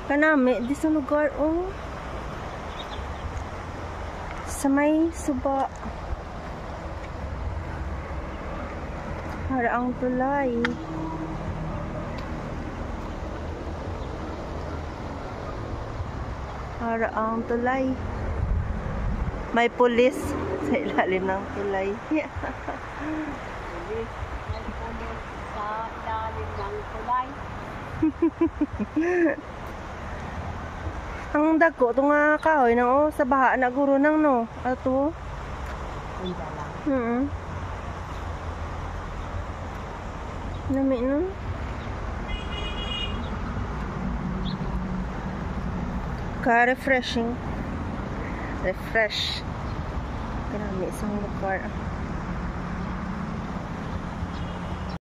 Kanami, di sa lugar, oh. Sa may suba. Haraang tulay. Haraang tulay. May pulis sa ilalim ng tulay. May pulis sa ilalim ng tulay. Ang dako ito nga kahoy nang oh, sa baha na guro nang no. Ato. Nami no. Ka-refreshing. Refresh. Kanami isang lugar.